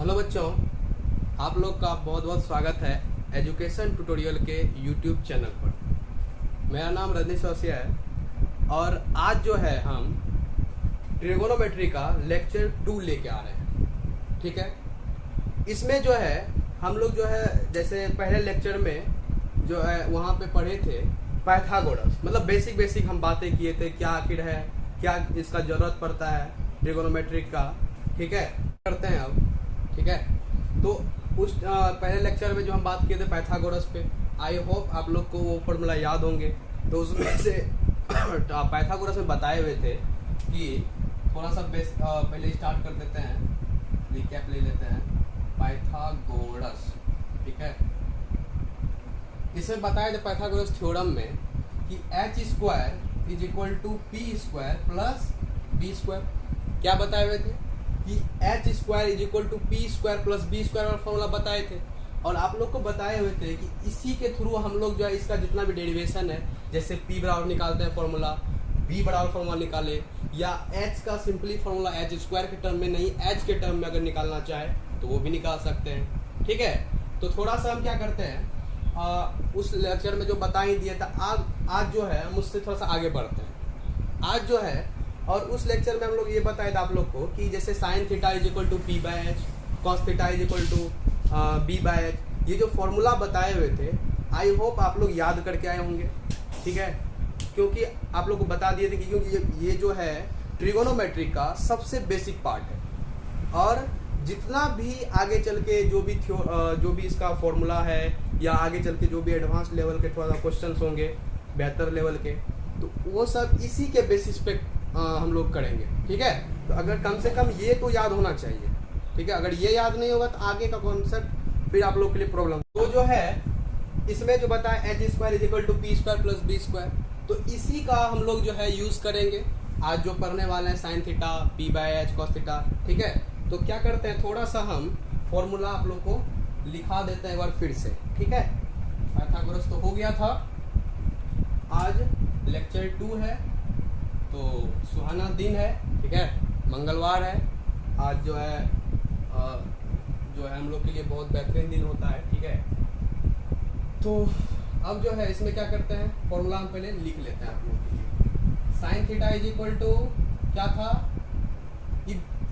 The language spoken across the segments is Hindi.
हेलो बच्चों, आप लोग का बहुत बहुत स्वागत है एजुकेशन ट्यूटोरियल के यूट्यूब चैनल पर। मेरा नाम रजनीश चौसिया है और आज जो है हम ट्रिगोनोमेट्री का लेक्चर 2 लेके आ रहे हैं। ठीक है, इसमें जो है हम लोग जो है जैसे पहले लेक्चर में जो है वहाँ पे पढ़े थे पाइथागोरस, मतलब बेसिक हम बातें किए थे, क्या आखिर है, क्या इसका ज़रूरत पड़ता है ट्रिगोनोमेट्रिक का। ठीक है, करते हैं अब। ठीक है, तो उस पहले लेक्चर में जो हम बात किए थे पाइथागोरस पे, आई होप आप लोग को वो फॉर्मूला याद होंगे। तो उसमें से पाइथागोरस में बताए हुए थे कि थोड़ा सा पहले स्टार्ट कर देते हैं, रिकैप ले लेते हैं। पाइथागोरस, ठीक है, इसमें बताया था पाइथागोरस थ्योरम में कि h square is equal to P square plus B square. क्या बताए हुए थे कि h square is equal to P square plus B square वाला फॉर्मूला बताए थे। और आप लोग को बताए हुए थे कि इसी के थ्रू हम लोग जो है इसका जितना भी डेरिवेशन है, जैसे p बराबर निकालते हैं फॉर्मूला, b बराबर फॉर्मूला निकाले, या h का सिंपली फॉर्मूला h स्क्वायर के टर्म में नहीं h के टर्म में अगर निकालना चाहे तो वो भी निकाल सकते हैं। ठीक है, तो थोड़ा सा हम क्या करते हैं, उस लेक्चर में जो बता ही दिया था, आज जो है हम उससे थोड़ा सा आगे बढ़ते हैं। आज जो है और उस लेक्चर में हम लोग ये बताया था आप लोग को कि जैसे sine theta is equal to P by H, cos theta is equal to B by H, ये जो फॉर्मूला बताए हुए थे आई होप आप लोग याद करके आए होंगे। ठीक है, क्योंकि आप लोग को बता दिए थे कि क्योंकि ये जो है ट्रिगोनोमेट्री का सबसे बेसिक पार्ट है और जितना भी आगे चल के जो भी इसका फॉर्मूला है या आगे चल के जो भी एडवांस लेवल के थोड़ा सा क्वेश्चन होंगे बेहतर लेवल के, तो वो सब इसी के बेसिस पे हम लोग करेंगे। ठीक है, तो अगर कम से कम ये तो याद होना चाहिए। ठीक है, अगर ये याद नहीं होगा तो आगे का कॉन्सेप्ट फिर आप लोग के लिए प्रॉब्लम। तो जो है इसमें जो बताया H square is equal to P square plus B square, तो इसी का हम लोग जो है यूज करेंगे आज जो पढ़ने वाले हैं sine theta P by H cos theta. ठीक है, तो क्या करते हैं, थोड़ा सा हम फॉर्मूला आप लोग को लिखा देते हैं एक बार फिर से। ठीक है, पाइथागोरस तो हो गया था, आज लेक्चर 2 है, तो सुहाना दिन है। ठीक है, मंगलवार है आज, जो है हम लोग के लिए बहुत बेहतरीन दिन होता है। ठीक है, तो अब जो है इसमें क्या करते हैं, फॉर्मूला हम पहले लिख लेते हैं आप लोग के लिए। Sine theta is equal to क्या था,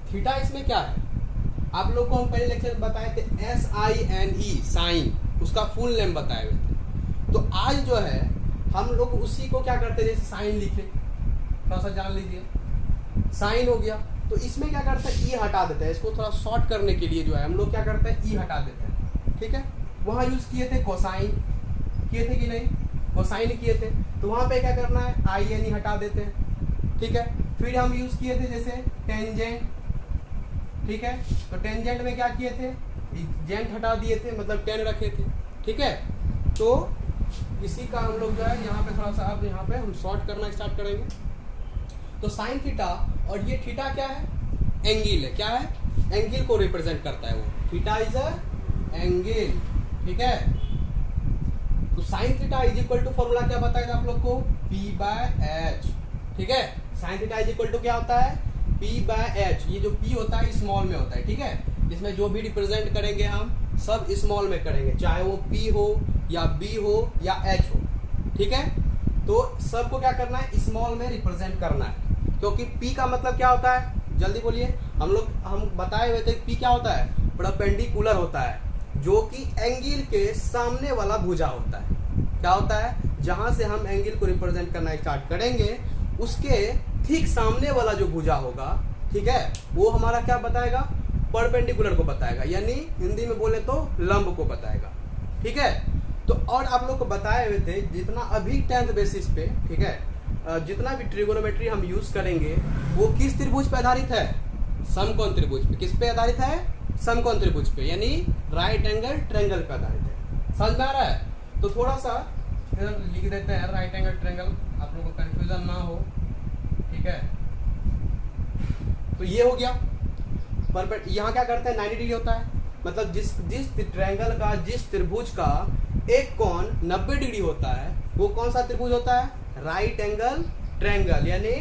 थीटा इसमें क्या है आप लोग को हम पहले लेक्चर में बताए थे SINE, साइन, उसका फुल नेम बताए हुए थे। तो आज जो है हम लोग उसी को क्या करते हैं, जैसे साइन लिखे, थोड़ा सा जान लीजिए, साइन हो गया, तो इसमें क्या करते हैं, ई हटा देते हैं। इसको थोड़ा शॉर्ट करने के लिए जो है हम लोग क्या करते हैं, ई हटा देते हैं। ठीक है, वहाँ यूज किए थे कोसाइन, किए थे कि नहीं, कोसाइन किए थे, तो वहाँ पे क्या करना है, INE हटा देते हैं। ठीक है, फिर हम यूज किए थे जैसे टेंजेंट। ठीक है, तो टेंजेंट में क्या किए थे, जेंट हटा दिए थे, मतलब 10 रखे थे। ठीक है, तो इसी का हम लोग जो है यहाँ पे थोड़ा सा अब यहाँ पे हम शॉर्ट करना स्टार्ट करेंगे। तो साइन थीटा, और ये थीटा क्या है, एंगल है। क्या है, एंगल को रिप्रेजेंट करता है वो, थीटा इज अ एंगल। ठीक है, तो sine theta is equal to formula क्या बताया था आप लोग को, पी बाय एच। ठीक है, sine theta is equal to क्या होता है, पी बाय एच। ये जो पी होता है स्मॉल में होता है। ठीक है, इसमें जो भी रिप्रेजेंट करेंगे हम सब स्मॉल में करेंगे, चाहे वो पी हो या बी हो या एच हो। ठीक है, तो सबको क्या करना है, स्मॉल में रिप्रेजेंट करना है, क्योंकि पी का मतलब क्या होता है, जल्दी बोलिए। हम बताए हुए थे पी क्या होता है, परपेंडिकुलर होता है, जो कि एंगल के सामने वाला भुजा होता है। क्या होता है, जहां से हम एंगल को रिप्रेजेंट करना स्टार्ट करेंगे उसके ठीक सामने वाला जो भुजा होगा, ठीक है, वो हमारा क्या बताएगा, परपेंडिकुलर को बताएगा, यानी हिंदी में बोले तो लंब को बताएगा। ठीक है, तो और आप लोग को बताए हुए थे जितना अभी 10th बेसिस पे, ठीक है, जितना भी ट्रिगोनोमेट्री हम यूज करेंगे वो किस त्रिभुज पे आधारित है, समकोण त्रिभुज पे। किस पे आधारित है, समकोण त्रिभुज पे, यानी राइट एंगल ट्रायंगल पे आधारित है। समझ में आ रहा है, तो थोड़ा सा लिख देते हैं राइट एंगल ट्रायंगल, आप लोगों को कंफ्यूजन ना हो। ठीक है, तो ये हो गया परफेक्ट। यहाँ क्या करते हैं, 90 डिग्री होता है, मतलब जिस ट्रायंगल का, जिस त्रिभुज का एक कोण 90 डिग्री होता है वो कौन सा त्रिभुज होता है, राइट एंगल ट्रायंगल, यानी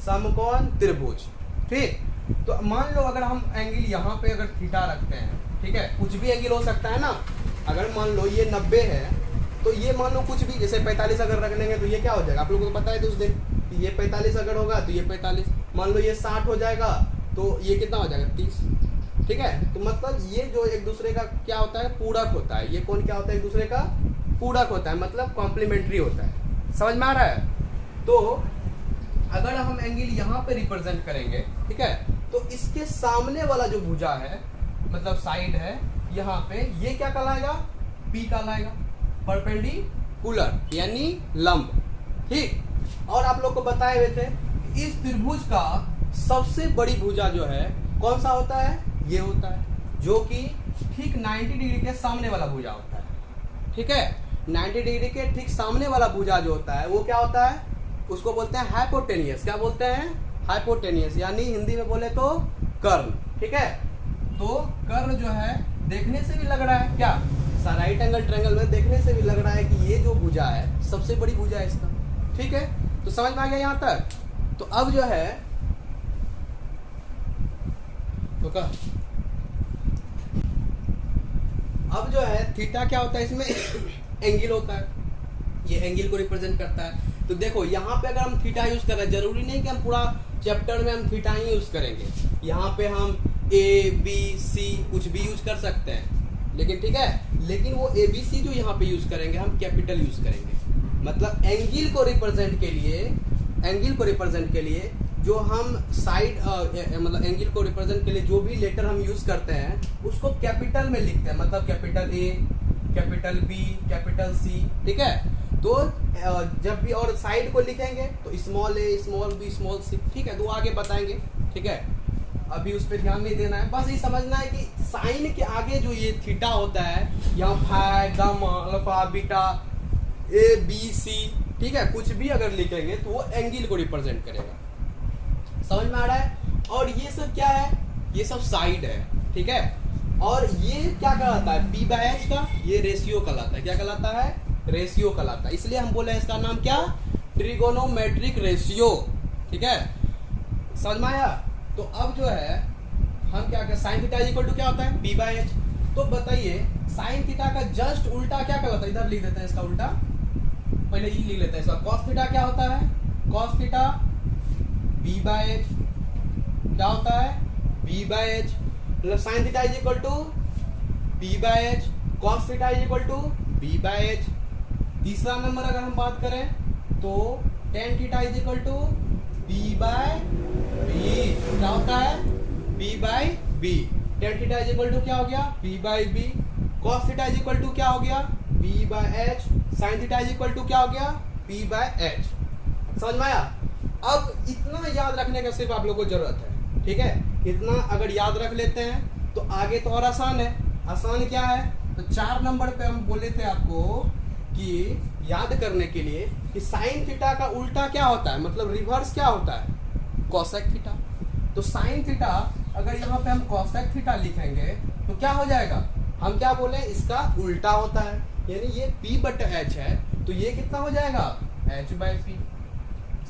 समकोण त्रिभुज। ठीक, तो मान लो अगर हम एंगल यहाँ पे अगर थीटा रखते हैं, ठीक है, कुछ भी एंगल हो सकता है ना। अगर मान लो ये 90 है तो ये मान लो कुछ भी, जैसे 45 अगर रख लेंगे तो ये क्या हो जाएगा, आप लोगों को पता है तो उस दिन ये 45 अगर होगा तो ये 45, मान लो ये 60 हो जाएगा तो ये कितना हो जाएगा 30, ठीक है। तो मतलब ये जो एक दूसरे का क्या होता है, पूरक होता है। ये कौन क्या होता है, एक दूसरे का पूरक होता है, मतलब कॉम्प्लीमेंट्री होता है। समझ में आ रहा है। तो अगर हम एंगल यहाँ पे रिप्रेजेंट करेंगे, ठीक है, तो इसके सामने वाला जो भुजा है, मतलब साइड है यहाँ पे, ये क्या कहलाएगा, पी कहलाएगा, परपेंडिकुलर यानी लंब, ठीक। और आप लोग को बताए हुए थे इस त्रिभुज का सबसे बड़ी भुजा जो है कौन सा होता है, ये होता है, जो कि ठीक 90 डिग्री के सामने वाला भुजा होता है, ठीक है। 90 डिग्री के ठीक सामने वाला भुजा जो होता है वो क्या होता है, उसको बोलते हैं हाइपोटेनियस। क्या बोलते हैं, हाइपोटेनियस, यानी हिंदी में बोले तो कर्ण, ठीक है। तो कर्ण जो है देखने से भी लग रहा है क्या, राइट एंगल ट्रायंगल में देखने से भी लग रहा है कि ये जो भुजा है सबसे बड़ी भुजा है इसका, ठीक है। तो समझ में आ गया यहाँ तक। तो अब जो है तो का अब जो है थीटा क्या होता है, इसमें एंगल होता है, ये एंगल को रिप्रेजेंट करता है। तो देखो यहाँ पे अगर हम थीटा यूज कर रहे हैं, जरूरी नहीं कि हम पूरा चैप्टर में हम थीटा ही यूज करेंगे, यहाँ पे हम ए बी सी कुछ भी यूज कर सकते हैं, लेकिन ठीक है, लेकिन वो ए बी सी जो यहाँ पे यूज करेंगे हम कैपिटल यूज करेंगे। मतलब एंगल को रिप्रेजेंट के लिए जो हम साइड मतलब एंगल को रिप्रेजेंट के लिए जो भी लेटर हम यूज करते हैं उसको कैपिटल में लिखते हैं, मतलब capital A, capital B, capital C, ठीक है। तो जब भी और साइड को लिखेंगे तो स्मॉल ए, स्मॉल बी, स्मॉल सी, ठीक है। तो आगे बताएंगे, ठीक है, अभी उस पर ध्यान नहीं देना है। बस ये समझना है कि साइन के आगे जो ये थीटा होता है, यहाँ phi, gamma, alpha, beta, A B C, ठीक है, कुछ भी अगर लिखेंगे तो वो एंगल को रिप्रेजेंट करेगा। समझ में आ रहा है। और ये सब क्या है, ये सब साइड है, ठीक है। और ये क्या कहलाता है, पी बाय एच का ये रेशियो कहलाता है। क्या कहलाता है, रेशियो कहलाता है। इसलिए हम बोले हैं इसका नाम क्या, ट्रिगोनोमेट्रिक रेशियो, ठीक है। समझ में आया। तो अब जो है हम क्या करें, साइन थीटा इक्वल टू क्या होता है, पी बाय एच। तो बताइए साइन थीटा का जस्ट उल्टा क्या कहलाता है, इधर लिख देते हैं इसका उल्टा, पहले ये लिख लेते हैं इसका। कॉस थीटा क्या होता है, cos theta B by H, क्या होता है, बी बाय एच। मतलब sine theta is equal to B by H, cos theta is equal to B by H. तीसरा नंबर अगर हम बात करें तो tan theta is equal to B by B, क्या होता है, B by B. Tan theta is equal to क्या हो गया, B by B. Cos theta is equal to क्या हो गया, B by H. Sine theta is equal to क्या हो गया, बी बाय एच। समझ में आया। अब इतना याद रखने का सिर्फ आप लोगों को जरूरत है, ठीक है। इतना अगर याद रख लेते हैं तो आगे तो और आसान है। आसान क्या है, तो 4 नंबर पे हम बोले थे आपको कि याद करने के लिए कि साइन थीटा का उल्टा क्या होता है, मतलब रिवर्स क्या होता है, कोसेक थीटा। तो साइन थीटा अगर यहाँ पे हम कोसेक थीटा लिखेंगे तो क्या हो जाएगा, हम क्या बोले, इसका उल्टा होता है। यानी ये P बटा H है तो ये कितना हो जाएगा, H बाई P।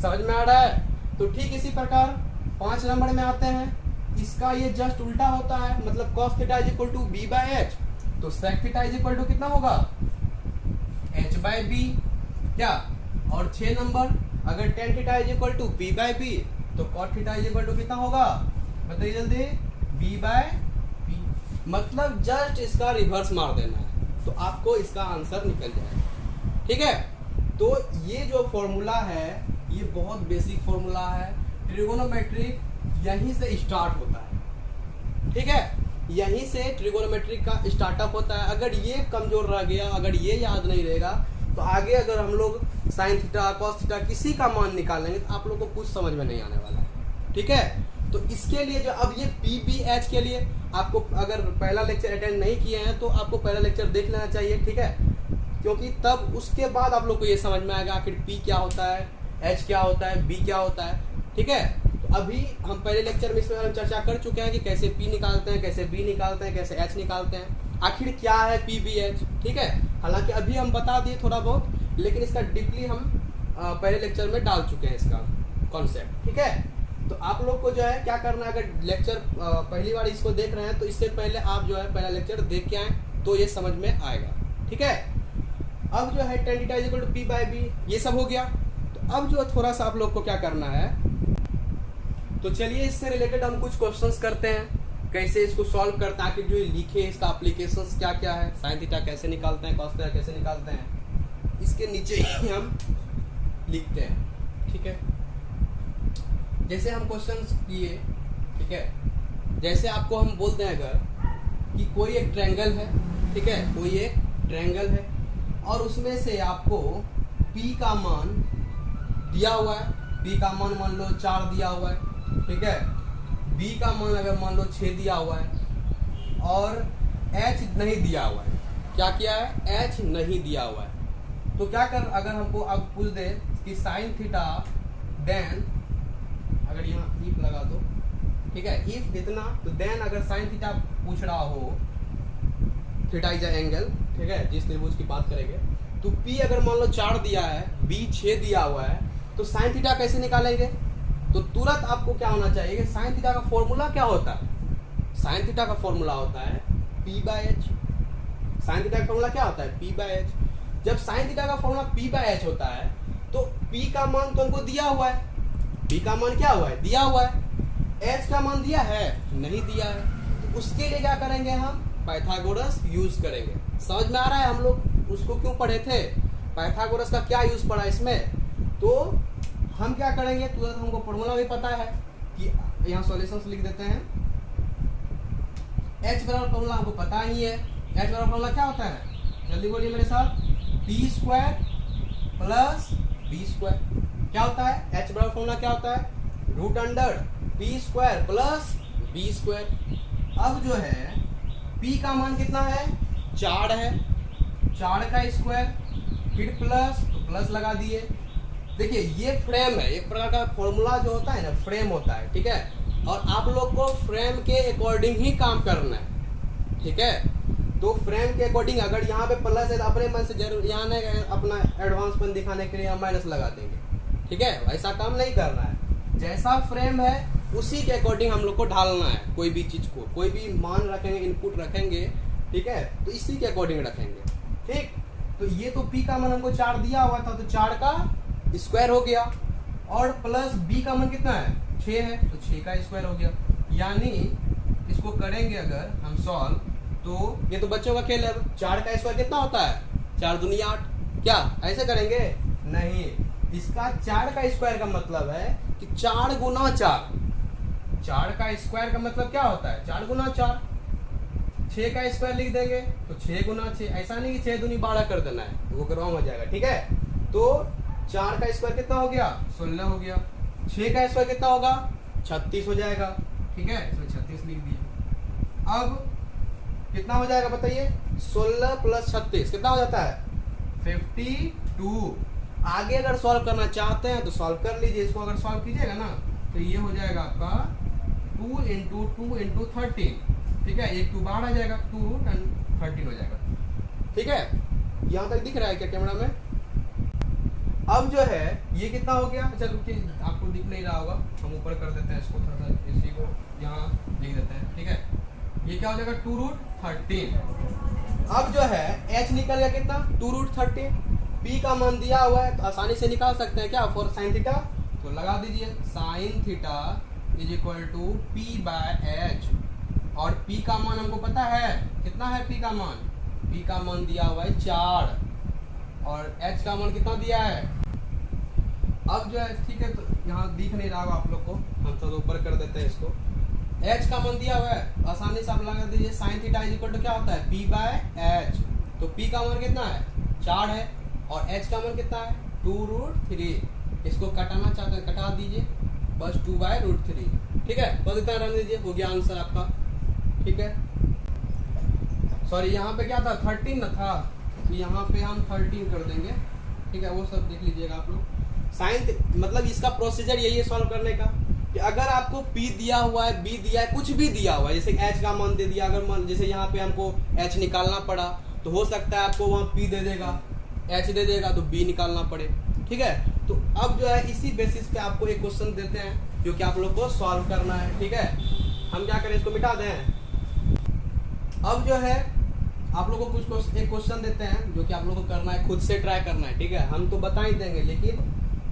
समझ में आ रहा है। तो ठीक इसी प्रकार 5 नंबर में आते हैं, इसका ये जस्ट उल्टा होता है, मतलब cos theta is equal to B by H. तो sec theta is equal to कितना होगा, h बाई बी, क्या। और 6 नंबर अगर tan theta is equal to p by B तो cot theta is equal to कितना होगा, बताइए जल्दी, b बाई बी। मतलब जस्ट इसका रिवर्स मार देना है तो आपको इसका आंसर निकल जाएगा, ठीक है। तो ये जो फॉर्मूला है ये बहुत बेसिक फॉर्मूला है। ट्रिगोनोमेट्रिक यहीं से स्टार्ट होता है, ठीक है, यहीं से ट्रिगोनोमेट्रिक का स्टार्टअप होता है। अगर ये कमजोर रह गया, अगर ये याद नहीं रहेगा तो आगे अगर हम लोग साइन थीटा, कॉस थीटा किसी का मान निकालेंगे तो आप लोग को कुछ समझ में नहीं आने वाला है, ठीक है। तो इसके लिए जो अब ये PBH के लिए आपको अगर पहला लेक्चर अटेंड नहीं किए हैं तो आपको पहला लेक्चर देख लेना चाहिए, ठीक है, क्योंकि तब उसके बाद आप लोग को ये समझ में आएगा आखिर P क्या होता है, H क्या होता है, B क्या होता है, ठीक है। तो अभी हम पहले लेक्चर में इस पर चर्चा कर चुके हैं कि कैसे P निकालते हैं, कैसे B निकालते हैं, कैसे H निकालते हैं, आखिर क्या है PBH, ठीक है। हालांकि अभी हम बता दिए थोड़ा बहुत, लेकिन इसका डीपली हम पहले लेक्चर में डाल चुके हैं इसका कॉन्सेप्ट, ठीक है। तो तो आप लोग को जो है क्या करना है, अगर लेक्चर पहली बार इसको देख रहे हैं तो इससे पहले आप जो है पहला लेक्चर देख के आए तो ये समझ में आएगा। ठीक है, अब जो है tan theta is equal to P by B, ये सब हो गया। तो अब जो थोड़ा सा आप लोग को क्या करना है, तो चलिए इससे रिलेटेड हम कुछ क्वेश्चंस करते हैं, कैसे इसको सॉल्व करते हैं, आखिर जो लिखे इसका एप्लीकेशंस क्या क्या है, साइन थीटा कैसे निकालते हैं, कॉस थीटा कैसे निकालते हैं, इसके नीचे ही हम लिखते हैं। ठीक है, जैसे हम क्वेश्चंस किए, ठीक है, जैसे आपको हम बोलते हैं अगर कि कोई एक ट्रायंगल है, ठीक है, कोई एक ट्रायंगल है और उसमें से आपको P का मान दिया हुआ है, P का मान मान लो 4 दिया हुआ है, ठीक है, B का मान अगर मान लो 6 दिया हुआ है और H नहीं दिया हुआ है। क्या किया है, H नहीं दिया हुआ है। तो क्या कर, अगर हमको अब पूछ दे कि साइन थीटा देन, अगर यहाँ इफ लगा दो, ठीक है, इफ इतना, तो देन अगर साइन थीटा पूछ रहा हो, थीटा इज एंगल, ठीक है, जिस त्रिभुज की बात करेंगे, तो P अगर मान लो 4 दिया है, B 6 दिया हुआ है, तो साइन थीटा कैसे निकालेंगे। तो तुरंत आपको क्या होना चाहिए कि साइन थीटा का फॉर्मूला क्या होता है, साइन थीटा का फॉर्मूला होता है P by H। Sine theta का फॉर्मूला क्या होता है, P बाय H। जब साइन थीटा का फॉर्मूला P बाय H होता है तो P का मान तो हमको दिया हुआ है, P का मान क्या हुआ है, दिया हुआ है, H का मान दिया है, नहीं दिया है। तो उसके लिए क्या करेंगे, हम पाइथागोरस यूज करेंगे। समझ में आ रहा है, हम लोग उसको क्यों पढ़े थे, पाइथागोरस का क्या यूज पड़ा इसमें। तो हम क्या करेंगे, तुरंत हमको फॉर्मूला भी पता है कि यहाँ सॉल्यूशंस लिख देते हैं। H बराबर फॉर्मूला हमको पता ही है, H बराबर फॉर्मूला क्या होता है, जल्दी बोलिए मेरे साथ, P square plus B square. क्या होता है, H बराबर फॉर्मूला क्या होता है, root under P square plus B square. अब जो है P का मान कितना है, 4 है, 4 का स्क्वायर, फिर प्लस, तो प्लस लगा दिए। देखिए ये फ्रेम है, एक प्रकार का फॉर्मूला जो होता है ना, फ्रेम होता है, ठीक है, और आप लोग को फ्रेम के अकॉर्डिंग ही काम करना है। ठीक है, तो फ्रेम के अकॉर्डिंग, अगर यहाँ पे प्लस है तो अपने मन से जरूर यहाँ नहीं अपना एडवांसमेंट दिखाने के लिए हम माइनस लगा देंगे। ठीक है, ऐसा काम नहीं करना है, जैसा फ्रेम है उसी के अकॉर्डिंग हम लोग को ढालना है। कोई भी चीज को, कोई भी मान रखेंगे, इनपुट रखेंगे, ठीक है, तो इसी के अकॉर्डिंग रखेंगे। ठीक, तो ये तो P का मान हमको 4 दिया हुआ था, तो 4 का स्क्वायर हो गया, और प्लस B का मान कितना है, 6 है, तो 6 का स्क्वायर हो गया। यानी इसको करेंगे अगर हम सॉल्व, तो ये तो बच्चों का खेल है, 4 का स्क्वायर कितना होता है, 4 दूनी 8। क्या ऐसे करेंगे, नहीं, इसका 4 का स्क्वायर का मतलब है कि 4 गुना 4। 4 का स्क्वायर का मतलब क्या होता है, 4 गुना 4। 6 का स्क्वायर लिख देंगे तो 6 गुना 6, ऐसा नहीं कि 6 दूनी 12 कर देना है, तो वो रॉन्ग हो जाएगा। ठीक है, तो 4 का स्क्वायर कितना हो गया, 16 हो गया। 6 का स्क्वायर कितना होगा, 36 हो जाएगा। ठीक है, इसमें 36 लिख दिया। अब कितना हो जाएगा बताइए, 16 प्लस 36 कितना हो जाता है, 52। आगे अगर सॉल्व करना चाहते हैं तो सॉल्व कर लीजिए, इसको अगर सॉल्व कीजिएगा ना तो ये हो जाएगा आपका 2 इंटू 2 इंटू 13। ठीक है, एक 2 बाहर आ जाएगा, 2 रूट 13 हो जाएगा। ठीक है, यहाँ तक दिख रहा है क्या कैमरा में। अब जो है ये कितना हो गया, अच्छा रुकिए, आपको दिख नहीं रहा होगा, हम ऊपर कर देते हैं इसको, थोड़ा सा इसी को यहाँ लिख देते हैं। ठीक है, ये क्या हो जाएगा, 2 रूट 13। अब जो है H निकल गया कितना, 2 रूट 13। P का मान दिया हुआ है तो आसानी से निकाल सकते हैं क्या, फॉर साइन थीटा, तो लगा दीजिए sine theta is equal to P by H। और P का मान हमको पता है कितना है, P का मान, P का मान दिया हुआ है 4 और H का मान कितना दिया है। अब जो है ठीक है, तो यहाँ दिख नहीं रहा होगा आप लोग को, हम तो ऊपर कर देते हैं इसको। H का मान दिया हुआ है, आसानी से आप लगा दीजिए, sine theta is equal to क्या होता है, P बाय H। तो P का मान कितना है, 4 है, और H का मान कितना है, 2 रूट 3। इसको कटाना चाहते हैं कटा दीजिए, बस 2 बाय रूट 3। ठीक है, बस इतना रहने दीजिए, हो गया आंसर आपका। ठीक है, सॉरी यहाँ पे क्या था, 13 ना था, तो यहाँ पे हम 13 कर देंगे। ठीक है, वो सब देख लीजिएगा आप लोग। साइन मतलब इसका प्रोसीजर यही है सॉल्व करने का, कि अगर आपको P दिया हुआ है, B दिया है, कुछ भी दिया हुआ है, जैसे H का मान दे दिया, अगर मान जैसे यहाँ पे हमको H निकालना पड़ा तो हो सकता है आपको वहाँ P दे देगा, H दे देगा तो B निकालना पड़े। ठीक है, तो अब जो है इसी बेसिस पे आपको एक क्वेश्चन देते हैं जो कि आप लोग को सॉल्व करना है। ठीक है, हम क्या करें, इसको मिटा दें। अब जो है आप लोगों को कुछ एक क्वेश्चन देते हैं जो कि आप लोग को करना है, खुद से ट्राई करना है। ठीक है, हम तो बता ही देंगे, लेकिन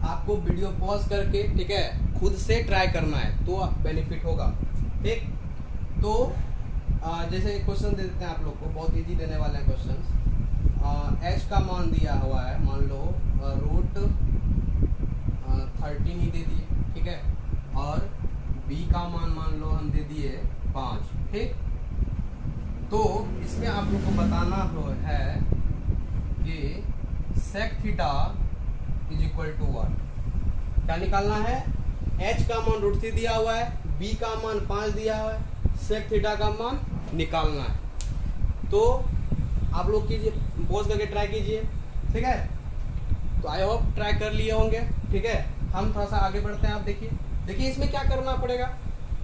आपको वीडियो पॉज करके, ठीक है, खुद से ट्राई करना है तो बेनिफिट होगा। ठीक, तो जैसे क्वेश्चन दे देते हैं आप लोग को, बहुत इजी देने वाले हैं क्वेश्चन। एच का मान दिया हुआ है, मान लो रूट 13 ही दे दिए। ठीक है, और बी का मान लो हम दे दिए 5। ठीक, तो इसमें आप लोग को बताना है कि sec theta is equal to what, क्या निकालना है। h का मान √3 दिया हुआ है, b का मान 5 दिया हुआ है, sec थीटा का मान निकालना है। तो आप लोग कीजिए, पॉज करके ट्राई कीजिए। ठीक है, तो आई होप ट्राई कर लिए होंगे। ठीक है, हम थोड़ा सा आगे बढ़ते हैं। आप देखिए इसमें क्या करना पड़ेगा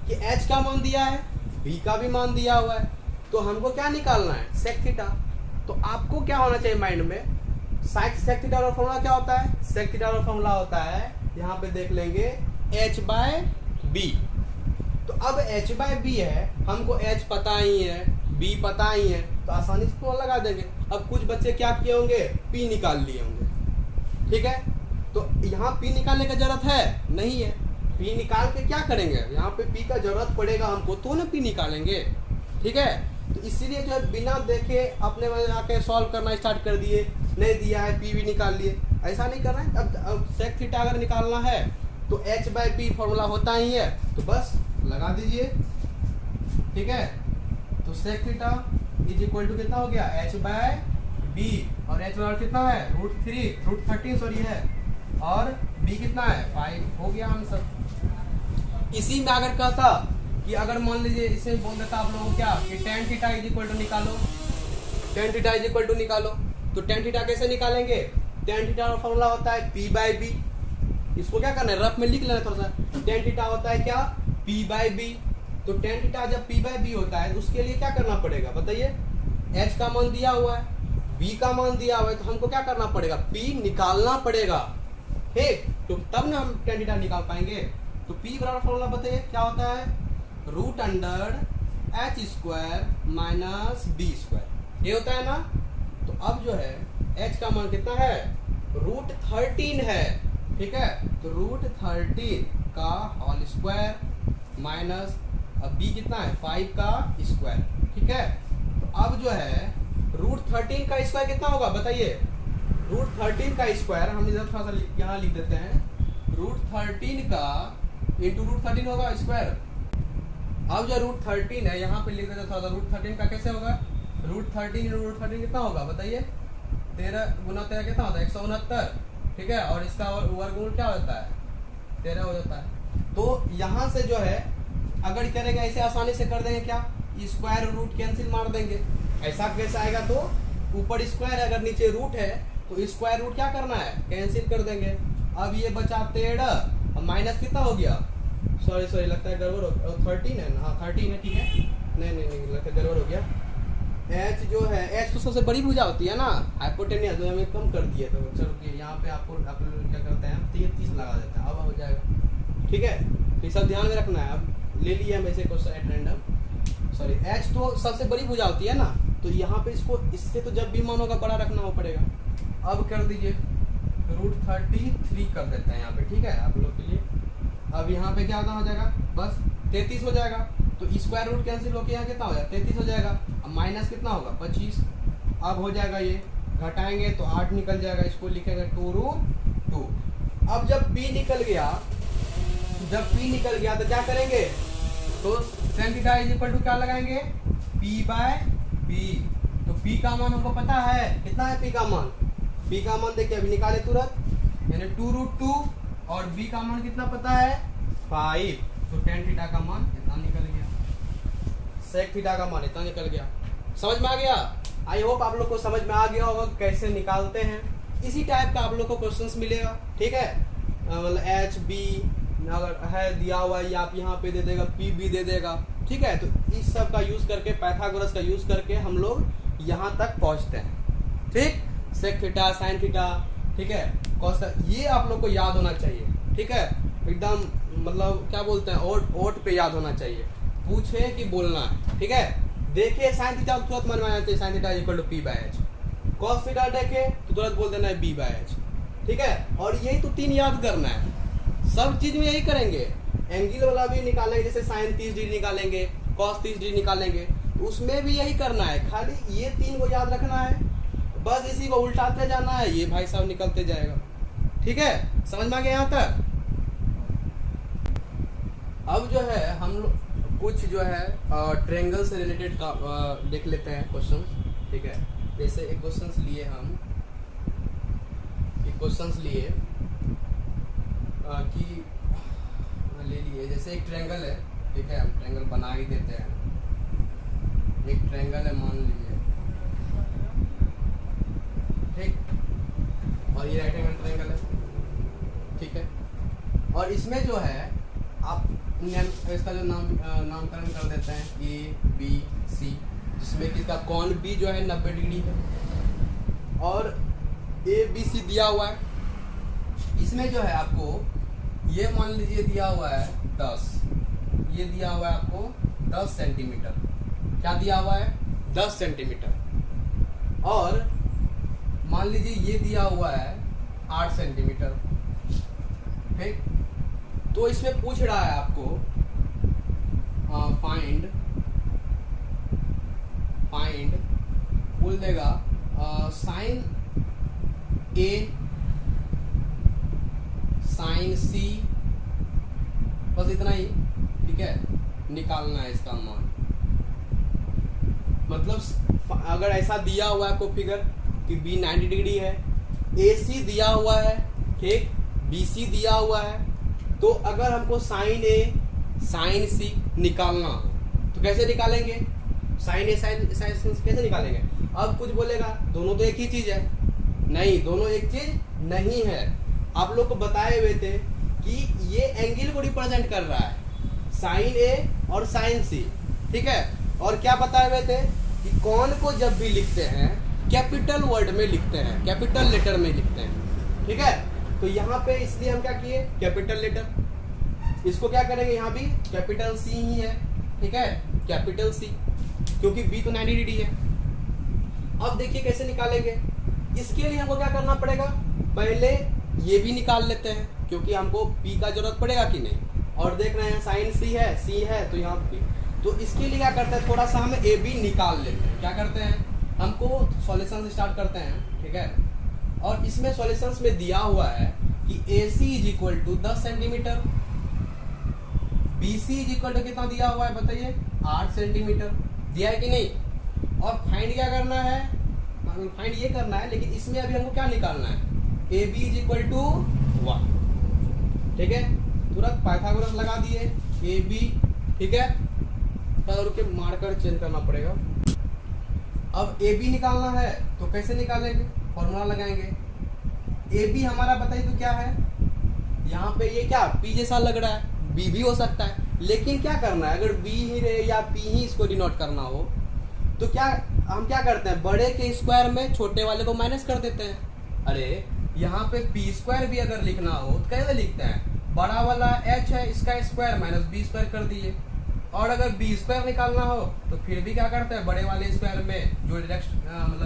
कि h का मान दिया है, b का भी मान दिया हुआ है, तो हमको क्या निकालना है, sec थीटा। तो आपको क्या होना चाहिए माइंड में, sec थीटा का फॉर्मूला क्या होता है, sec थीटा का फॉर्मूला होता है, यहाँ पे देख लेंगे h/b। तो अब h/b है, हमको h पता ही है, b पता ही है, तो आसानी से तो लगा देंगे। अब कुछ बच्चे क्या किए होंगे, p निकाल लिए होंगे। ठीक है, तो यहाँ p निकालने का जरूरत है नहीं है, p निकाल के क्या करेंगे, यहाँ पे p का जरूरत पड़ेगा हमको तो ना p निकालेंगे। ठीक है, तो इसीलिए जो है बिना देखे अपने में आके सॉल्व करना स्टार्ट कर दिए, नहीं दिया है p भी निकाल लिए, ऐसा नहीं करना है। अब sec थीटा अगर निकालना है तो h/b फॉर्मूला होता ही है, तो बस लगा दीजिए। ठीक है, तो sec theta is equal to कितना हो गया, h/b, और h बराबर कितना है, √13 सॉरी है, और b कितना है 5, हो गया आंसर। इसी में अगर कहता कि अगर मान लीजिए इसे बोल देता आप लोगों को क्या कि tan theta is equal to निकालो, tan theta is equal to निकालो, तो tan थीटा कैसे निकालेंगे, tan थीटा का फॉर्मूला होता है p/b। इसको क्या करना है, रफ में लिख लेना थोड़ा सा। tan थीटा होता है क्या, p/b। तो tan थीटा जब p/b होता है, उसके लिए क्या करना पड़ेगा बताइए, h का मान दिया हुआ है, b का मान दिया हुआ है, तो हमको क्या करना पड़ेगा, p निकालना पड़ेगा। ठीक, तो तब ना हम tan थीटा निकाल पाएंगे। तो p बराबर फॉर्मूला बताइए क्या होता है, √h² माइनस b², ये होता है ना। तो अब जो है h का मान कितना है, √13 है। ठीक है, तो √13 का होल स्क्वायर माइनस b कितना है, 5 का स्क्वायर। ठीक है, तो अब जो है √13 का स्क्वायर कितना होगा बताइए, √13 का स्क्वायर हम इधर थोड़ा सा यहाँ लिख देते हैं, √13 का इंटू √13 होगा स्क्वायर। अब जो √13 है यहाँ पे लिख देते थोड़ा सा, √13 का कैसे होगा, √13 √13 कितना होगा बताइए, 13 गुना 13 कितना होता है 169। ठीक है, और इसका वर्गमूल क्या होता है, 13 हो जाता है। तो यहाँ से जो है अगर करेंगे ऐसे आसानी से कर देंगे, क्या स्क्वायर रूट कैंसिल मार देंगे। ऐसा कैसे आएगा, तो ऊपर स्क्वायर है, अगर नीचे रूट है तो स्क्वायर रूट क्या करना है, कैंसिल कर देंगे। अब ये बचा 13, माइनस कितना हो गया, सॉरी लगता है गड़बड़ हो, 13 है ना, हाँ 13 है। ठीक है, नहीं लगता है गड़बड़ हो गया। एच जो है, एच तो सबसे बड़ी भुजा होती है ना, हाइपोटेनियस, तो हमें कम कर दिए। तो चलो यहाँ पे आपको आप लोग क्या करते हैं, 30 लगा देते हैं, अब हो जाएगा। ठीक है, तो सब ध्यान में रखना है। अब ले लिया हम ऐसे question at random, sorry H तो सबसे बड़ी भुजा होती है ना, तो यहाँ पे इसको इससे तो जब भी मान होगा बड़ा रखना हो पड़ेगा। अब कर दीजिए √33 कर देते हैं यहाँ पे। ठीक है, आप लोग के लिए। अब यहाँ पे क्या हो जाएगा, बस 33 हो जाएगा, तो स्क्वायर रूट कैंसिल होकर यहाँ कितना हो जाएगा, 33 हो जाएगा। अब माइनस कितना होगा 25। अब हो जाएगा, ये घटाएंगे तो 8 निकल जाएगा, इसको लिखेंगे 2√2। अब जब p निकल गया, तो क्या करेंगे, तो tan theta is equal to क्या लगाएंगे, p/b। तो p का मान हमको पता है, कितना है p का मान, b का मान देखिए अभी निकाले तुरंत, यानी 2√2, और b का मान कितना पता है 5। तो tan थीटा का मान इतना निकल गया, sec थीटा का मान इतना निकल गया। समझ में आ गया, आई होप आप लोग को समझ में आ गया होगा कैसे निकालते हैं। इसी टाइप का आप लोग को क्वेश्चंस मिलेगा। ठीक है, मतलब एच बी अगर है दिया हुआ है, आप यहाँ पे दे देगा, पी भी दे देगा। ठीक है, तो इस सब का यूज करके, पाइथागोरस का यूज करके हम लोग यहाँ तक पहुँचते हैं। ठीक, सेक थीटा, साइन थीटा, ठीक है, कॉस, ये आप लोग को याद होना चाहिए। ठीक है, एकदम मतलब क्या बोलते हैं, ओट पे याद होना चाहिए। पूछे कि बोलना है, ठीक है। देखिए साइन थीटा तुरंत मन में आ जाता है, sine theta equal to P by H. Cos theta देखे तो तुरंत बोल देना है बी बाय एच, ठीक है। और यही तो 3 याद करना है, सब चीज में यही करेंगे। एंगल वाला भी निकालेंगे, जैसे साइन 30 डिग्री निकालेंगे, कॉस 30 डिग्री निकालेंगे, तो उसमें भी यही करना है। खाली ये 3 को याद रखना है, बस इसी को उल्टाते जाना है, ये भाई साहब निकलते जाएगा, ठीक है। समझ में आ गया यहाँ तक। अब जो है हम लोग कुछ जो है ट्रायंगल से रिलेटेड का देख लेते हैं क्वेश्चन, ठीक है। जैसे एक क्वेश्चन लिए हम, कि ले लिए, जैसे एक ट्रायंगल है, ठीक है। हम ट्रायंगल बना ही देते हैं। एक ट्रायंगल है मान लीजिए, ठीक, और ये राइट एंगल ट्रायंगल है, ठीक है। और इसमें जो है आप इसका जो नामकरण कर देते हैं ए बी सी, जिसमें कि इसका कौन बी जो है 90 डिग्री है, और ए बी सी दिया हुआ है। इसमें जो है आपको ये मान लीजिए दिया हुआ है 10, ये दिया हुआ है आपको 10 सेंटीमीटर। क्या दिया हुआ है? 10 सेंटीमीटर। और मान लीजिए ये दिया हुआ है 8 सेंटीमीटर, ठीक। तो इसमें पूछ रहा है आपको फाइंड बोल देगा साइन ए साइन सी, बस इतना ही, ठीक है। निकालना है इसका मान। मतलब अगर ऐसा दिया हुआ है आपको फिगर कि बी 90 डिग्री है, ए सी दिया हुआ है, ठीक, बी सी दिया हुआ है, तो अगर हमको साइन ए साइन सी निकालना हो तो कैसे निकालेंगे? साइन ए साइन सी कैसे निकालेंगे? अब कुछ बोलेगा दोनों तो एक ही चीज है। नहीं, दोनों एक चीज नहीं है। आप लोग को बताए हुए थे कि ये एंगल को रिप्रेजेंट कर रहा है, साइन ए और साइन सी, ठीक है। और क्या बताए हुए थे कि कौन को जब भी लिखते हैं कैपिटल वर्ड में लिखते हैं, कैपिटल लेटर में लिखते हैं, ठीक है। तो यहाँ पे इसलिए हम क्या किए, कैपिटल लेटर। इसको क्या करेंगे, यहाँ भी कैपिटल सी ही है, ठीक है, कैपिटल सी, क्योंकि बी तो 90 डिग्री है। अब देखिए कैसे निकालेंगे। इसके लिए हमको क्या करना पड़ेगा, पहले ये भी निकाल लेते हैं, क्योंकि हमको पी का जरूरत पड़ेगा कि नहीं। और देख रहे हैं साइन सी है तो यहाँ पी, तो इसके लिए क्या करते हैं, थोड़ा सा हम ए बी निकाल लेते हैं। क्या करते हैं, हमको सॉल्यूशन स्टार्ट करते हैं, ठीक है। और इसमें सॉल्यूशंस में दिया हुआ है कि A C is equal to 10 centimeter, B C is equal to कितना दिया हुआ है बताइए, 8 सेंटीमीटर दिया है कि नहीं। और फाइंड क्या करना है, फाइंड ये करना है, लेकिन इसमें अभी हमको क्या निकालना है, A B is equal to 1, ठीक है। तुरंत पाइथागोरस लगा दिए, ए बी, ठीक है। और के मार्कर चेंज करना पड़ेगा। अब ए बी निकालना है तो कैसे निकालेंगे, फॉर्मूला लगाएंगे। ए बी हमारा बताइए तो क्या है, यहाँ पे ये क्या पी जैसा लग रहा है, बी भी हो सकता है, लेकिन क्या करना है, अगर बी ही रहे या पी ही इसको डिनोट करना हो तो क्या हम क्या करते हैं, बड़े के स्क्वायर में छोटे वाले को माइनस कर देते हैं। अरे यहाँ पे पी स्क्वायर भी अगर लिखना हो तो कैसे लिखते हैं, बड़ा वाला एच है इसका स्क्वायर माइनस बी स्क्वायर कर दिए। और अगर बी स्क्वायर निकालना हो तो फिर भी क्या करते हैं, बड़े वाले स्क्वायर में जो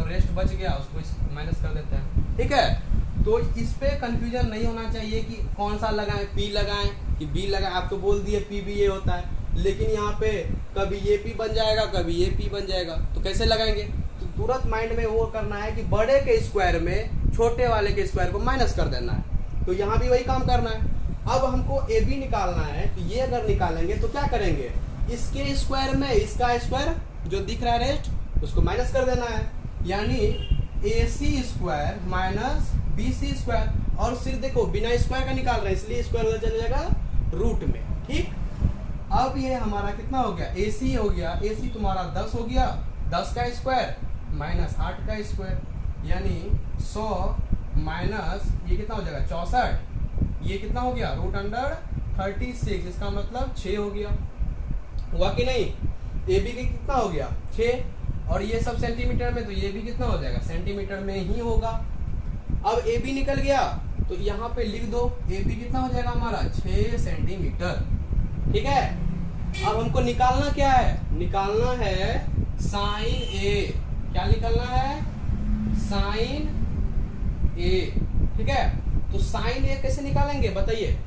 रेस्ट बच गया उसको माइनस कर देते हैं, ठीक है। तो इस पे कंफ्यूजन नहीं होना चाहिए कि कौन सा लगाएं, पी लगाएं कि बी लगाएं। आप तो बोल दिए पी भी ये होता है, लेकिन यहाँ पे कभी ये पी बन जाएगा कभी ये पी बन जाएगा, तो कैसे लगाएंगे। तो तुरंत माइंड में वो करना है कि बड़े के स्क्वायर में छोटे वाले के स्क्वायर को माइनस कर देना है। तो यहाँ भी वही काम करना है। अब हमको ए बी निकालना है, तो ये अगर निकालेंगे तो क्या करेंगे, इसके स्क्वायर में इसका स्क्वायर जो दिख रहा है रेस्ट उसको माइनस कर देना है, यानी A C square minus B C square. और सिर्फ देखो बिना स्क्वायर का निकाल रहे हैं इसलिए स्क्वायर उधर चले जाएगा रूट में, ठीक। अब ये हमारा कितना हो गया, ए सी हो गया, ए सी तुम्हारा 10 हो गया, 10 का स्क्वायर माइनस 8 का स्क्वायर, यानी 100 माइनस ये कितना हो जाएगा 64, ये कितना हो गया रूट अंडर 36, इसका मतलब 6 हो गया। हुआ कि नहीं, ए बी की कितना हो गया 6, और ये सब सेंटीमीटर में, तो ये भी कितना हो जाएगा सेंटीमीटर में ही होगा। अब ए बी निकल गया तो यहाँ पे लिख दो ए बी कितना हो जाएगा हमारा 6 सेंटीमीटर। ठीक है, अब हमको निकालना क्या है, निकालना है साइन ए। क्या निकालना है, साइन ए। ठीक है, तो साइन ए कैसे निकालेंगे बताइए।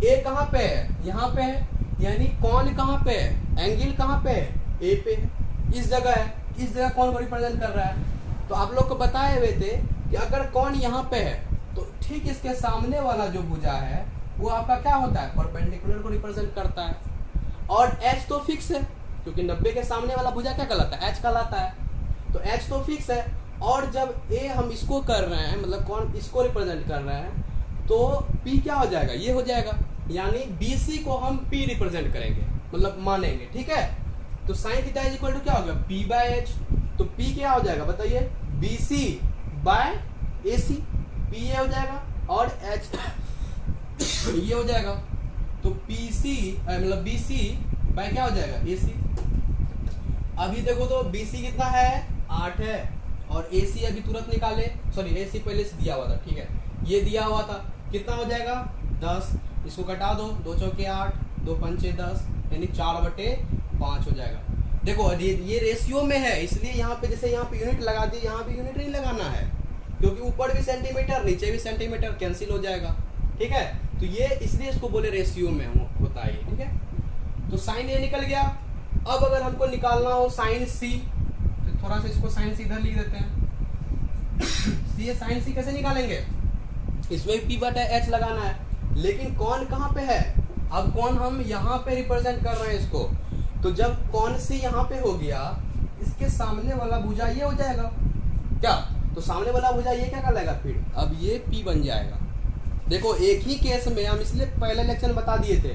ए कहाँ पे है, यहाँ पे है, यानी कौन कहाँ पे है, एंगल कहाँ पे है, ए पे है, इस जगह है। इस जगह कौन को रिप्रेजेंट कर रहा है, तो आप लोग को बताए हुए थे कि अगर कौन यहाँ पे है तो ठीक इसके सामने वाला जो भुजा है वो आपका क्या होता है, परपेंडिकुलर को रिप्रेजेंट करता है। और एच तो फिक्स है क्योंकि 90 के सामने वाला भुजा क्या कहलाता है, एच कहलाता है, तो एच तो फिक्स है। और जब ए हम इसको कर रहे हैं, मतलब कौन इसको रिप्रेजेंट कर रहे हैं, तो पी क्या हो जाएगा, ये हो जाएगा, यानी बीसी को हम पी रिप्रेजेंट करेंगे, मतलब मानेंगे। ठीक है, तो sine theta is equal to क्या हो गया, पी बाय एच। तो पी क्या हो जाएगा बताइए, बीसी बाय एसी, पी ये हो जाएगा और एच ये हो जाएगा। तो पीसी मतलब बीसी बाय क्या हो जाएगा, एसी। अभी देखो तो बीसी कितना है, 8 है, और एसी अभी तुरंत निकाले, सॉरी एसी पहले से दिया हुआ था। ठीक है, ये दिया हुआ था, कितना हो जाएगा 10, इसको घटा दो, 2 चौके 8, 2 पंचे 10, यानी 4/5 हो जाएगा। देखो ये रेशियो में है, इसलिए यहाँ पे जैसे यहाँ पे यूनिट लगा दी, यहाँ पे यूनिट नहीं लगाना है क्योंकि ऊपर भी सेंटीमीटर नीचे भी सेंटीमीटर, कैंसिल हो जाएगा। ठीक है, तो ये इसलिए इसको बोले रेशियो में होता है। ठीक है, तो साइन ए निकल गया। अब अगर हमको निकालना हो साइन सी, तो थोड़ा सा इसको साइन सी इधर लिख देते हैं। सी साइन सी कैसे निकालेंगे, इसमें पी बटा एच लगाना है, लेकिन कौन कहाँ पे है, अब कौन हम यहाँ पे रिप्रेजेंट कर रहे हैं इसको, तो जब कौन सी यहाँ पे हो गया, इसके सामने वाला भुजा ये हो जाएगा क्या, तो सामने वाला भुजा ये क्या कहलाएगा, फिर अब ये पी बन जाएगा। देखो एक ही केस में हम इसलिए पहले लेक्चर में बता दिए थे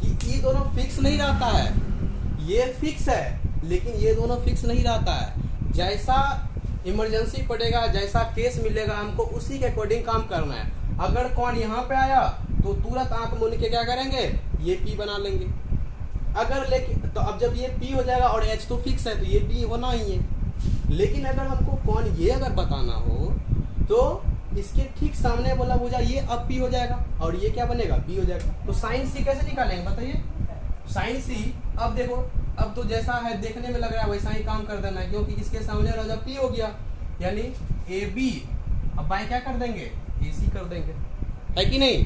कि ये दोनों फिक्स नहीं रहता है, ये फिक्स है लेकिन ये दोनों फिक्स नहीं रहता है। जैसा इमरजेंसी पड़ेगा, जैसा केस मिलेगा, हमको उसी के अकॉर्डिंग काम करना है। अगर कौन यहाँ पे आया तो तुरंत आंख मूंद के क्या करेंगे, ये पी बना लेंगे। अगर लेकिन तो अब जब ये पी हो जाएगा और एच तो फिक्स है तो ये पी होना ही है। लेकिन अगर हमको कौन ये अगर बताना हो तो इसके ठीक सामने वाला भुजा ये अब पी हो जाएगा और ये क्या बनेगा, बी हो जाएगा। तो साइन सी कैसे निकालेंगे बताइए। साइन सी अब देखो, अब तो जैसा है देखने में लग रहा है वैसा ही काम कर देना है, क्योंकि इसके सामने वाला जब पी हो गया यानी ए बी, अब बाएं क्या कर देंगे, ए सी कर देंगे, है कि नहीं।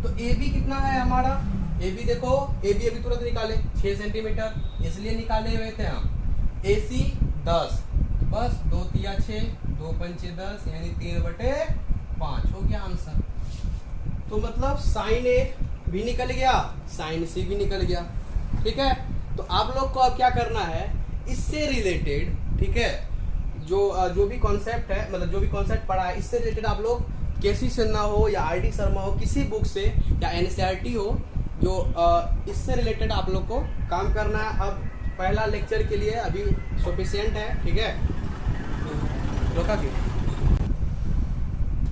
तो ए बी कितना है हमारा, ए बी देखो, ए बी अभी तुरंत निकाले 6 सेंटीमीटर, इसलिए निकाले हुए थे हम। ए सी 10, बस 2 तिया 6, 2 पंचे 10, यानी 3/5 हो गया आंसर। तो मतलब साइन ए भी निकल गया, साइन सी भी निकल गया। ठीक है, तो आप लोग को अब क्या करना है, इससे रिलेटेड, ठीक है, जो भी कॉन्सेप्ट है, मतलब जो भी कॉन्सेप्ट पढ़ा है इससे रिलेटेड आप लोग केसी सिन्हा हो या आर डी शर्मा हो, किसी बुक से या एनसीईआरटी हो, जो इससे रिलेटेड आप लोग को काम करना है। अब पहला लेक्चर के लिए अभी सफिशिएंट है, ठीक है, रोका क्यों,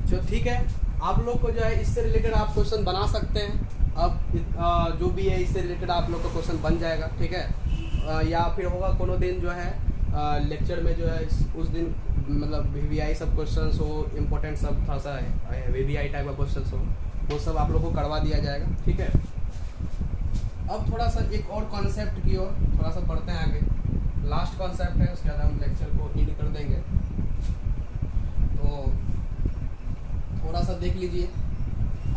जो ठीक है, आप लोग को जो है इससे रिलेटेड आप क्वेश्चन बना सकते हैं। अब जो भी है इससे रिलेटेड आप लोग का क्वेश्चन बन जाएगा, ठीक है, या फिर होगा कोनो दिन जो है लेक्चर में जो है उस दिन मतलब वीवीआई सब क्वेश्चंस हो, इम्पोर्टेंट सब थोड़ा सा वीवीआई टाइप का क्वेश्चंस हो, वो सब आप लोग को करवा दिया जाएगा। ठीक है, अब थोड़ा सा एक और कॉन्सेप्ट की ओर थोड़ा सा बढ़ते हैं आगे। लास्ट कॉन्सेप्ट है, उसके बाद हम लेक्चर को एंड कर देंगे। तो थोड़ा सा देख लीजिए,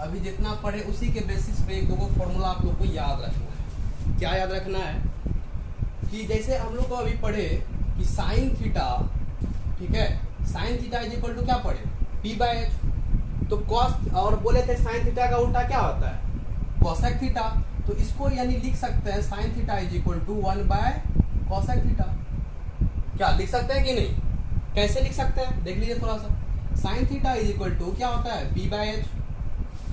अभी जितना पढ़े उसी के बेसिस पे एक दो फॉर्मूला आप लोग को याद रखना है। क्या याद रखना है कि जैसे हम लोग को अभी पढ़े कि साइन थीटा, ठीक है, sine theta is equal to क्या पढ़े, पी बाय एच। तो कॉस, और बोले थे साइन थीटा का उल्टा क्या होता है, कोसेक थीटा। तो इसको यानी लिख सकते हैं sine theta is equal to 1 by cosec theta. क्या लिख सकते हैं कि नहीं, कैसे लिख सकते हैं देख लीजिए थोड़ा सा। Sine theta is equal to क्या होता है, पी बाय एच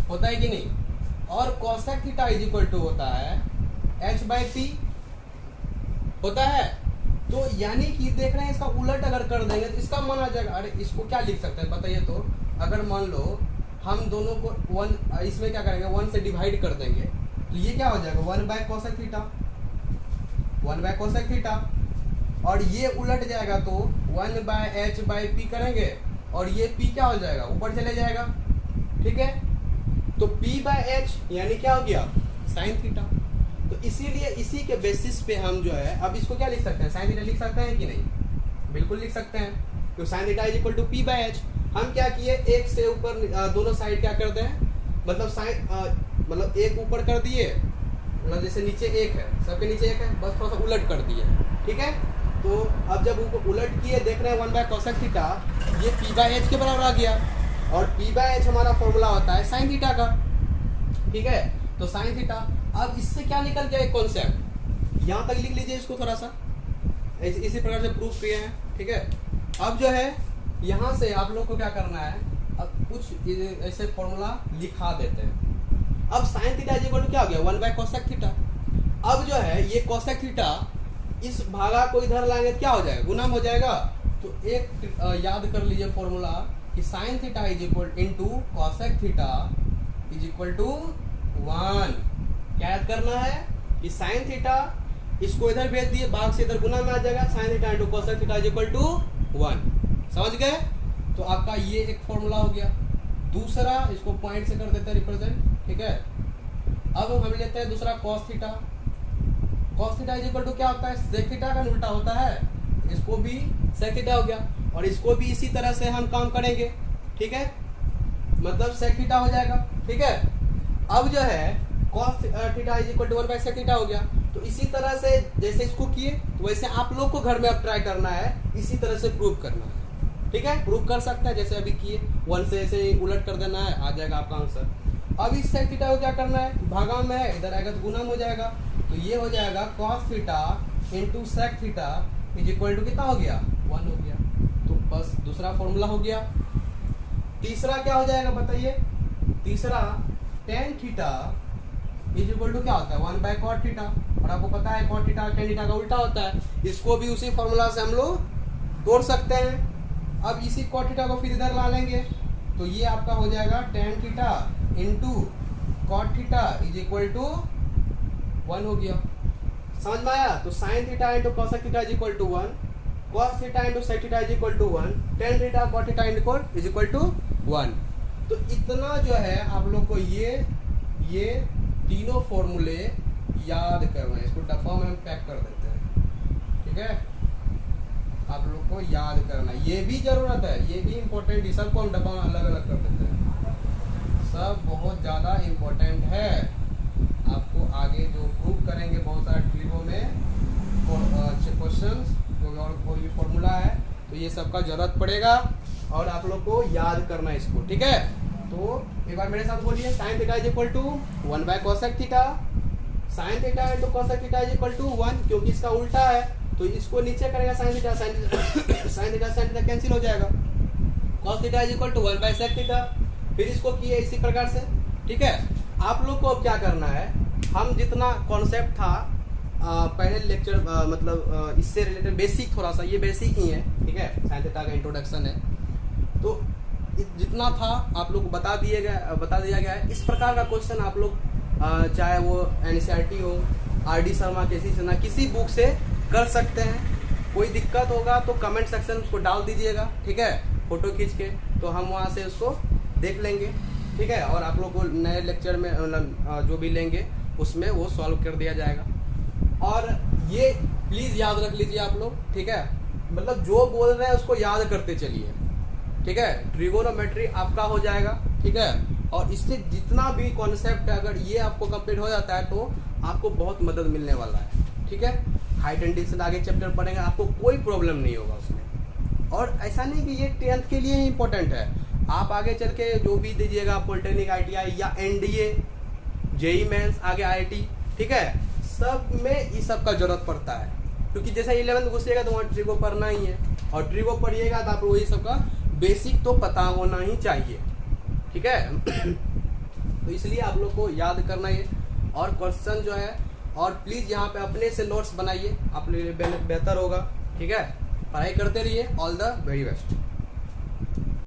होता है कि नहीं, और cosec theta is equal to होता है एच बाय पी होता है। तो यानी कि देख रहे हैं, इसका उलट अगर कर देंगे तो इसका मान आ जाएगा। अरे इसको क्या लिख सकते हैं बताइए, तो अगर मान लो हम दोनों को 1, इसमें क्या करेंगे 1 से डिवाइड कर देंगे, तो ये क्या हो जाएगा 1 by cosec theta, 1 by cosec theta, और ये उलट जाएगा तो 1 बाय एच बाय पी करेंगे और ये P क्या हो जाएगा, ऊपर चले जाएगा, ठीक है। तो P/h यानी क्या हो गया, साइन थीटा। तो इसीलिए इसी के बेसिस पे हम जो है अब इसको क्या लिख सकते हैं, साइन थीटा लिख सकते हैं कि नहीं, बिल्कुल लिख सकते हैं। तो sine theta is equal to P/h। हम क्या किए, एक से ऊपर दोनों साइड क्या करते हैं, मतलब साइन मतलब एक ऊपर कर दिए, मतलब जैसे नीचे एक है, सबके नीचे एक है, बस थोड़ा सा उलट कर दिए, ठीक है। तो अब जब ऊपर उलट किए देख रहे हैं 1/cosec थीटा, ये P/h के बराबर आ गया, और P/h हमारा फॉर्मूला होता है साइन थीटा का, ठीक है। तो साइन थीटा, अब इससे क्या निकल गया एक कॉन्सेप्ट, यहाँ तक लिख लीजिए इसको थोड़ा सा, इसी प्रकार से प्रूफ किए हैं, ठीक है। अब जो है यहाँ से आप लोग को क्या करना है, अब कुछ ऐसे फॉर्मूला लिखा देते हैं। अब साइन थीटा इक्वल टू क्या हो गया, 1/cosec थीटा। अब जो है ये cosec थीटा, इस भागा को इधर लाएंगे क्या हो जाएगा, गुना हो जाएगा। तो एक याद कर लीजिए फॉर्मूला कि sine theta is equal into cosec theta is equal to 1। क्या याद करना है कि साइन थीटा, इसको इधर भेज दिए, भाग से इधर गुना में आ जाएगा, sine theta into cosec theta is equal to 1। समझ गए। तो आपका ये एक फॉर्मूला हो गया। दूसरा, इसको पॉइंट से कर देते हैं रिप्रेजेंट, ठीक है। अब हम लेते हैं दूसरा cos theta. cos theta is equal to क्या होता है, sec थीटा का उल्टा होता है, इसको भी sec थीटा हो गया, और इसको भी इसी तरह से हम काम करेंगे, ठीक है, मतलब sec थीटा हो जाएगा, ठीक है। अब जो है cos theta is equal to 1/sec theta हो गया। तो इसी तरह से जैसे इसको किए, तो वैसे आप लोग को घर में अब ट्राई करना है, इसी तरह से प्रूव करना है, ठीक है। प्रूव कर सकते हैं जैसे अभी किए, 1 से ऐसे उलट कर देना है, आ जाएगा आपका आंसर। अब इस sec थीटा को क्या करना है, भागा में है, इधर आएगा तो गुना हो जाएगा, तो ये हो जाएगा cos theta into sec theta is equal to कितना हो गया, 1 हो गया। तो बस दूसरा फॉर्मूला हो गया। तीसरा क्या हो जाएगा बताइए, तीसरा tan theta is equal to क्या होता है, 1/cot थीटा, और आपको पता है cot थीटा tan थीटा का उल्टा होता है। इसको भी उसी फॉर्मूला से हम लोग तोड़ सकते हैं। अब इसी cot थीटा को फिर इधर ला लेंगे, तो ये आपका हो जाएगा tan theta into cot theta is equal to 1 हो गया। समझ में आया। तो sin theta into cosec theta is equal to 1, cos theta into sec theta is equal to 1, tan theta cot theta is equal to 1। तो इतना जो है आप लोग को ये तीनों फॉर्मूले याद करना है। इसको डब्बा में हम पैक कर देते हैं, ठीक है। आप लोग को याद करना है, ये भी जरूरत है, ये भी इम्पोर्टेंट है, सबको हम डब्बा में अलग अलग कर देते हैं, सब बहुत ज़्यादा इम्पोर्टेंट है। आपको आगे जो प्रूव करेंगे बहुत सारे ट्रिको में अच्छे क्वेश्चन और कोई भी फॉर्मूला है, तो ये सबका जरूरत पड़ेगा, और आप लोग को याद करना है इसको, ठीक है। तो एक बार मेरे साथ बोलिए, sine theta is equal to 1/cosec theta, sine theta into cosec theta is equal to 1, क्योंकि इसका उल्टा है तो इसको नीचे करेगा sine theta, sine theta cancel हो जाएगा। cos theta is equal to 1/sec theta, फिर इसको किए इसी प्रकार से, ठीक है। आप लोग को अब क्या करना है, हम जितना कॉन्सेप्ट था पहले लेक्चर मतलब इससे रिलेटेड बेसिक, थोड़ा सा ये बेसिक ही है, ठीक है, साइन थीटा का इंट्रोडक्शन है, तो जितना था आप लोग को बता दिया गया है। इस प्रकार का क्वेश्चन आप लोग चाहे वो NCERT हो, RD शर्मा, केसी सिन्हा, किसी बुक से कर सकते हैं। कोई दिक्कत होगा तो कमेंट सेक्शन में उसको डाल दीजिएगा, ठीक है, फोटो खींच के, तो हम वहाँ से उसको देख लेंगे, ठीक है। और आप लोग को नए लेक्चर में जो भी लेंगे उसमें वो सॉल्व कर दिया जाएगा। और ये प्लीज़ याद रख लीजिए आप लोग, ठीक है, मतलब जो बोल रहे हैं उसको याद करते चलिए, ठीक है। ट्रिगोनोमेट्री आपका हो जाएगा, ठीक है। और इससे जितना भी कॉन्सेप्ट है, अगर ये आपको कंप्लीट हो जाता है तो आपको बहुत मदद मिलने वाला है, ठीक है। हाइट एंड डिस्टेंस आगे चैप्टर पढ़ेंगे, आपको कोई प्रॉब्लम नहीं होगा उसमें। और ऐसा नहीं कि ये 10th के लिए ही इंपॉर्टेंट है, आप आगे चल के जो भी दीजिएगा, पॉलिटेक्निक, ITI या NDA, JEE मेंस, आगे IIT, ठीक है, सब में इस सब का जरूरत पड़ता है, क्योंकि जैसे 11th घुसेगा तो वहाँ ट्रिगो पढ़ना ही है, और ट्रिगो पढ़िएगा तो आपको वही सब का बेसिक तो पता होना ही चाहिए, ठीक है। तो इसलिए आप लोग को याद करना है और क्वेश्चन जो है, और प्लीज़ यहाँ पे अपने से नोट्स बनाइए, आप लोग बेहतर होगा, ठीक है। पढ़ाई करते रहिए। All the very best.